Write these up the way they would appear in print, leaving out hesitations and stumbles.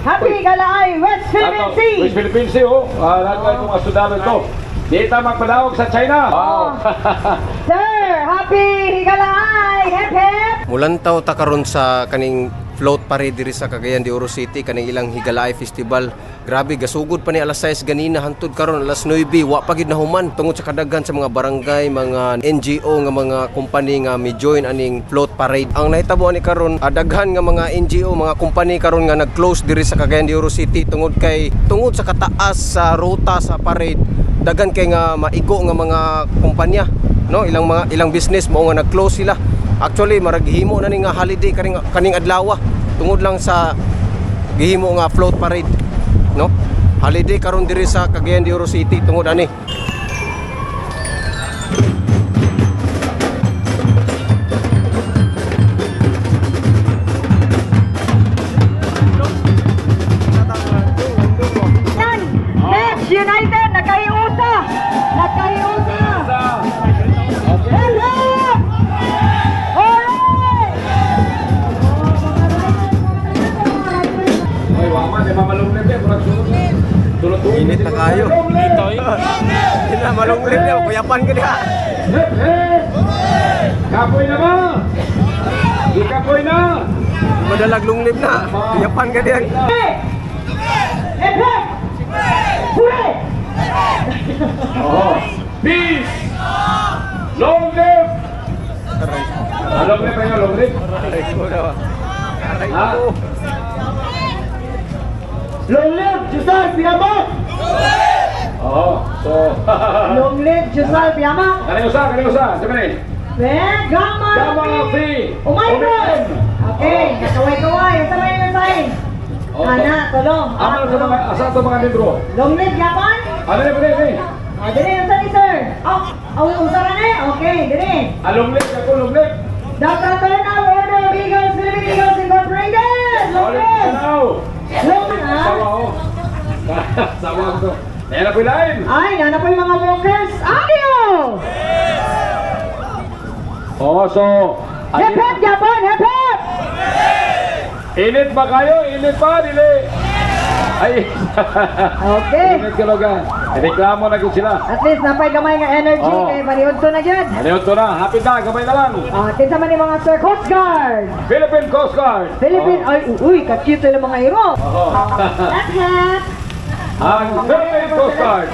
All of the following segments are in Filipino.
Happy Galaay, West Philippine Sea! West Philippine Sea, oh. Lahat kayo mga sundalo ito. Di ta magpadawag sa China. Wow. Sir, Happy Galaay! Hep hep! Mulantaw ta karon sa kaning float parade diri sa Cagayan de Oro City, kaning ilang Higalaay Festival. Grabe, gasugod pa ni alas 6 ganina hangtod karon alas 9, wa pa gid nahuman tungod sa kadaghan sa mga barangay, mga NGO nga mga company nga mi-join aning float parade. Ang nahitabo ni karon, daghan nga mga NGO, mga company karon nga nag-close diri sa Cagayan de Oro City tungod sa kataas sa ruta sa parade. Daghan kay nga maigo nga mga kumpanya, no, ilang business mo nga nag-close sila. Actually marag gihimo na ni nga holiday kaning adlaw tungod lang sa gihimo nga float parade, no, holiday karon diri sa Cagayan de Oro City tungod ani. United, nagkahiusa! Nagkahiusa! Hello! Alright! Ay, waman, di mamalunglit eh. Tulot-tulot. Init na kayo. Itoy. Hindi na malunglit na, kuyapan ka niya. Hep, hep! Kapoy na ba? Ikapoy na! Madalag lunglib na, kuyapan ka niya. Hep, hep! Hooray! Oh. Peace! Long live! Long live tayo, long live. Ha? Long live, Josal Piamak! Oo, so... Long live, Josal Piamak! Kanino sa? Sabi ni? Gama! Gama fi! Oh my God! Okay, nakaway-kaway. Ito na yung sign. Ana, tulong. Asa ito mga libro? Long live, Yaman? Ano na ba rin? Dire, yung sani, sir. Usara na eh. Okay, dire. Long live ako, long live. The Fraternal Order of Eagles, Philippine Eagles Incorporated! Long live! Long live, ha? Sawa ko. Sawa ko. Ayan na po yung line. Ay, nana po yung mga walkers. Ayo! Oo, so... Hep hep, Japon! Hep hep! Init ba kayo? Init pa, dili? Ay! Okay. Init ka loga. Reklamo na gud sila. At least, napay gamay nga energy. Kaya maniod to na dyan. Maniod to na. Happy na. Gamay na lang. Kinsa man yung mga Sir Coast Guard. Philippine Coast Guard. Philippine, ay, uy, ka-cute sila mga hero. Hep hep! Ang Philippine Coast Guard.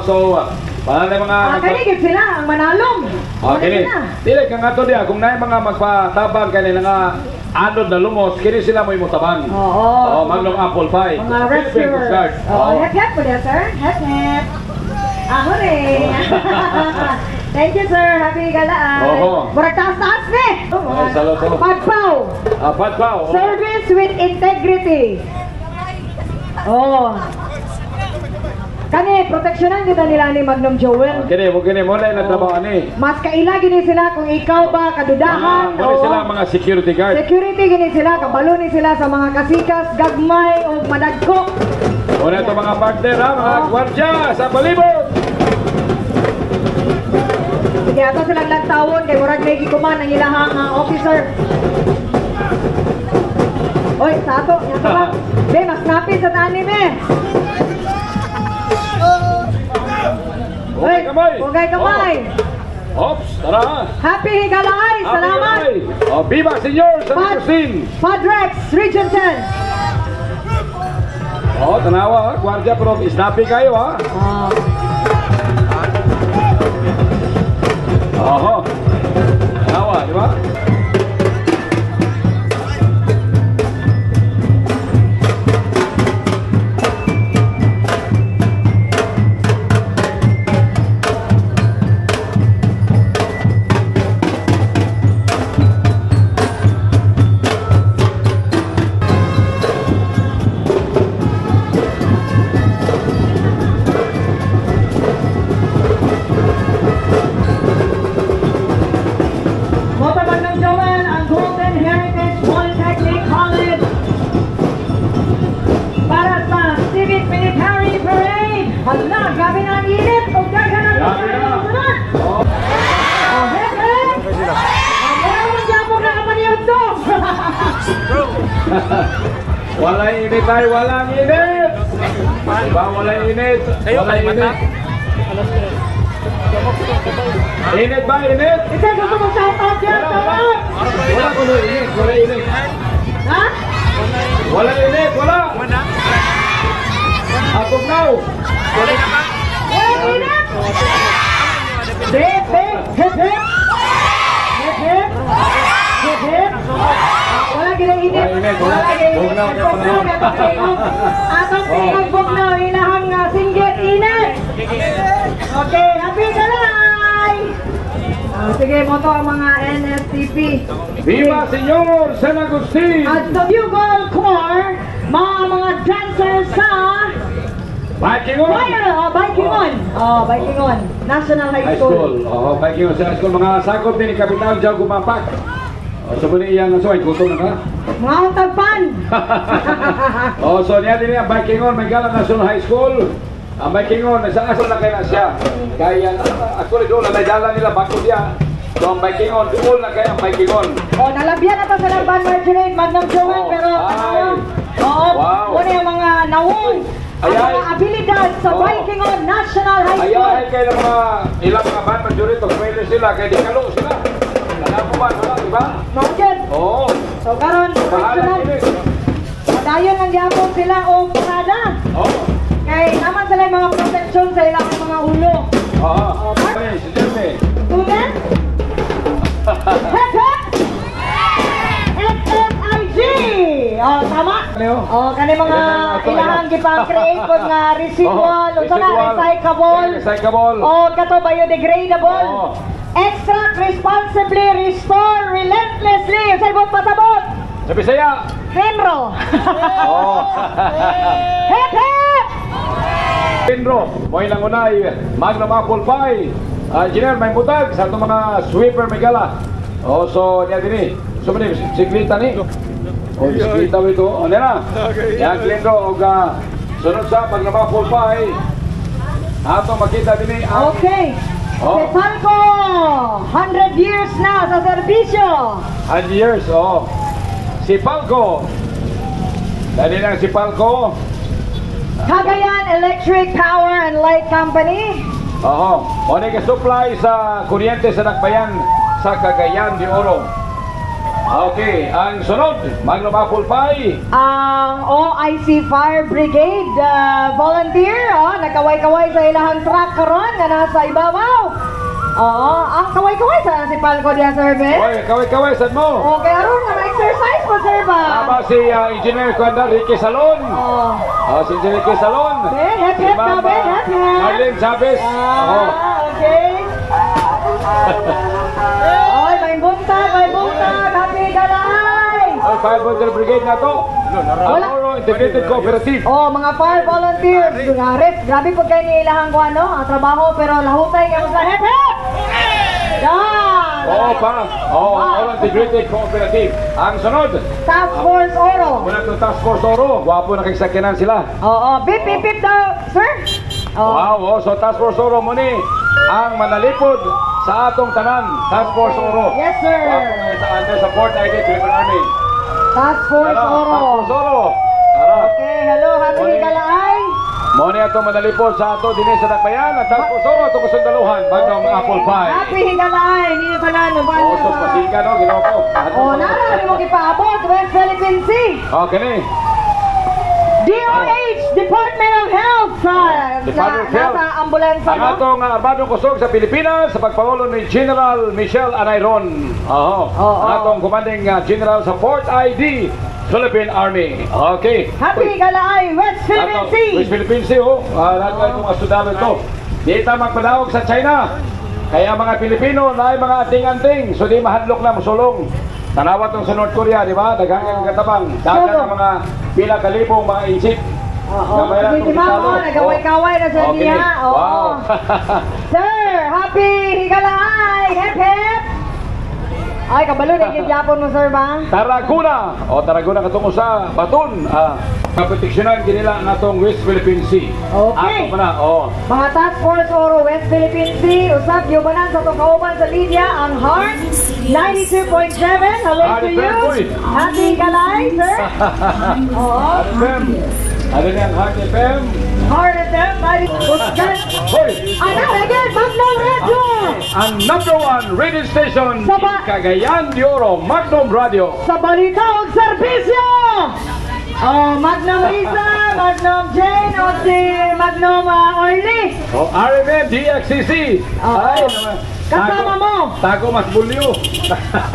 So... Paano na mga... Kanigit sila, ang manalong. Kini. Dili, kang ato diya, kung na mga magpatabang kanila nga anod na lumos, kini sila mo imutabang. Oo, maglong apple pie. Mga rescuers. Hep hep po dia, sir. Hep hep. Hooray! Thank you, sir. Happy galaan. Murag taas-taas ni. Pagpaw. Pagpaw. Service with integrity. Kani, proteksyonan nyo nila ni Magnum Joel. Kini, mo na nagtrabaho ni. Mas kaila gini sila kung ikaw ba kadudahan. Muna sila mga security guard. Security gini sila, kabalo ni sila sa mga kasikas, gagmay o madagko. Muna ito mga partner ha, mga gwardya sa palibot. Sige, ato silang lagtawon kay murag may gikuman ang ilahang officer. Oy, sa ato, yato ba? Be, mas napin sa tani, be. Hugay kamay. Ops, tara. Happy Higalaay. Salamat. Viva Senyor San Agustin. Padrex, Region 10. Tanawa, gwardiya pero snappy kayo ha. Tanawa, di ba? Walang init tayo, walang init. Diba, walang init. Walang init. Init ba, init? Ito, gusto mo shout out yan, tawag! Wala ko na init, wala init. Ha? Wala init, wala. Ako now. Walang init! Hip, hip, hip, hip! Hip, hip! Hip, hip! Wala ginainit. Wala ginainit. Atong tingog bugnaw, inahang singgit init. Okay, happy kalay! Sige mo to ang mga NSTP. Viva Señor San Agustin! At the Bugle Corps, mga dancers sa Baikingon! Baikingon. National High School. Baikingon sa high school. Mga sakop din ni Kapitan Joe Gumapak. So muna iyang suway, gutom na ka? Mga utagpan! So niya din niya, Baikingon, Maygalang National High School. Ang Baikingon, sa asal na kaya na siya. Kaya, actually doon, naidala nila bago diya. So ang Baikingon, doon na kaya ang Baikingon. Nalabyan na to sa Lamban Margarine, Magnum Joel, pero muna yung mga nawong. Ang mga abilidad sa Baikingon National High School. Ayahay kayo ng mga ilang mga band majority, pwede sila, kaya di kalo sila. Nalapuman, wala, diba? Market. Oo. So karon, madayon ang gyapon sila o parada. Oo. Kay naman sila yung mga protection sa ilang mga ulo. Oo. Okay, si Jeremy. Tunan? Hep hep! FFIG! Tama? Kani mga ilang gipang-create ko nga residual, recyclable. Kato biodegradable. Extract responsibly, restore relentlessly. Sabot pasabot. Sa Bisaya. Henro. Hep hep! Henro, mo ilang unay, Magnum Apple Pie. Engineer, may butag sa itong mga sweeper may gala. So, niya din so, mani, siklita ni. Siklita ito. Nena, yan, Henro, sunod sa Magnum Apple Pie. Ato makita din Okay. Si Palco, 100 years na sa serbisyo. 100 years, Si Palco. Dali lang si Palco. Cagayan Electric Power and Light Company. O nag-supply sa kuryente sa Nagbayan sa Cagayan de Oro. Okay, ang sunod, Magnum Apple Pie. Ang OIC Fire Brigade volunteer, nagkaway-kaway sa ilahang truck karon nga nasa ibabaw. Ang kaway-kaway sa si Palco diya, sir, Ben? Oy, kaway-kaway sad mo. Okay, aron nga ma-exercise mo, sir, ba? Tama si Engineer Kuanda Ricky Salon. Si Engineer Ricky Salon. Ben, hep-hep na, Ben, hep-hep. Marlene Chavez. Okay. Oy, may buntag. Happy galay. Oy, Fire Volunteer Brigade na to. Oro Integrated Cooperative. Mga fire volunteers. Grabe po kayo ni ilahang ko trabaho, pero lahutay kayo sa hep-hep. Oro Integrated Cooperative. Ang sunod, Task Force Oro. Muna itong Task Force Oro. Gwapo na kagsakinan sila. Bip daw, sir. So Task Force Oro mo ni ang manalipod sa atong tanan. Task Force Oro. Yes, sir. Gwapo na sa under support ID Philippine Army. Task Force Oro. Task Force Oro. Okay, hello, happy galay. Mo ni atong manalipod sa ato dinhi sa Nagbayan. Ang Task Force Oro atong kusundaluhan. Magnum Apple Pie. Happy galay. Hindi pa na So pasiga ginawa ko. Nara mo kipaabot West Philippine Sea. Okay ni. DOH, Department of Health. Department of Health. Nasa ambulansya, Ang atong armadong kusog sa Pilipinas sa pagpangulo ni General Michelle Anayron. Ang atong commanding general sa Port ID Philippine Army. Okay. Happy galay, West Philippine Sea. West Philippine Sea, lahat ng mga estudado ito. Di ta magpadawag sa China. Kaya mga Pilipino na ay mga anting-anting, so di mahadlok na musulong. Tanawat ng sa North Korea, di ba? Daghang katabang. Dagan ang mga pila kalibong mga isip. Hindi ba nagaway-kaway na sa niya. Wow. Sir, happy galay, hep hep. Ay, kabalo na yung Japon mo, sir, ba? Tarragona. Tarragona katungo sa Baton. Kapetiksyonan kinila ang atong West Philippine Sea. Okay. Ato pa na. Mga Task Force Oro West Philippine Sea, usap yubanan sa itong kauban sa Lydia, ang Heart 92.7. Hello to you. Happy Galay, sir. Heart FM. Ano niyan, Heart FM? Heart FM, ay, Usgan. Hoy! Ano, again, Magnum Radio. Ang #1 radio station Sa in Cagayan de Oro, Magnum Radio. Sa balita o serbisyo. Magnum Risa, Magnum Jane, o si Magnum Orly. RMN DXCC. Ay, naman. Kasama mo. Tago mas bulyo.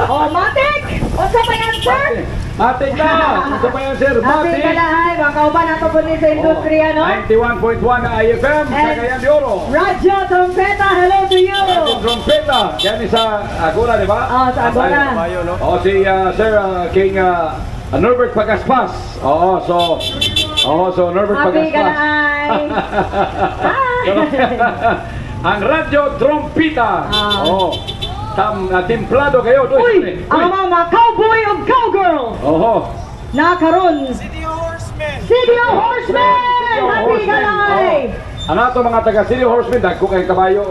Matik. O sa pa yan, sir? Matik na. Ito pa yan, sir. Happy Matik. Galahay, mga kauban nato po ni sa industriya, no? 91.1 na IFM, Cagayan de Oro. Radyo Trompeta, hello to you. Trompeta. Yan sa Agora, di ba? Sa Agora. Si Sir King Norbert Pagaspas. So Norbert Happy Pagaspas. Galahay. Ang Radyo Trompeta. Timplado kayo. Uy, ang mga cowboy o cowgirl. Nakaroon. City Horsemen. Happy Galahay. Ano ito mga taga City Horsemen? Dagko kayong kabayo.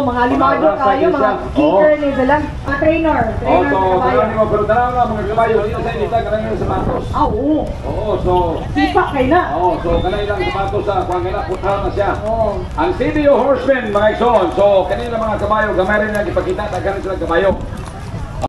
Mga limado kayo, mga kicker ni sila. Mga trainer kabayo. Pero tanaw na mga kabayo. Dito sa inita, kanang yung sapatos. Oo, so... sipa kayo na. So kanang ilang sapatos sa kung kailan putal na siya. Ang City Horsemen, mga ikson. So kanina mga kabayo, gamay rin na ipakita, tagan sila kabayo.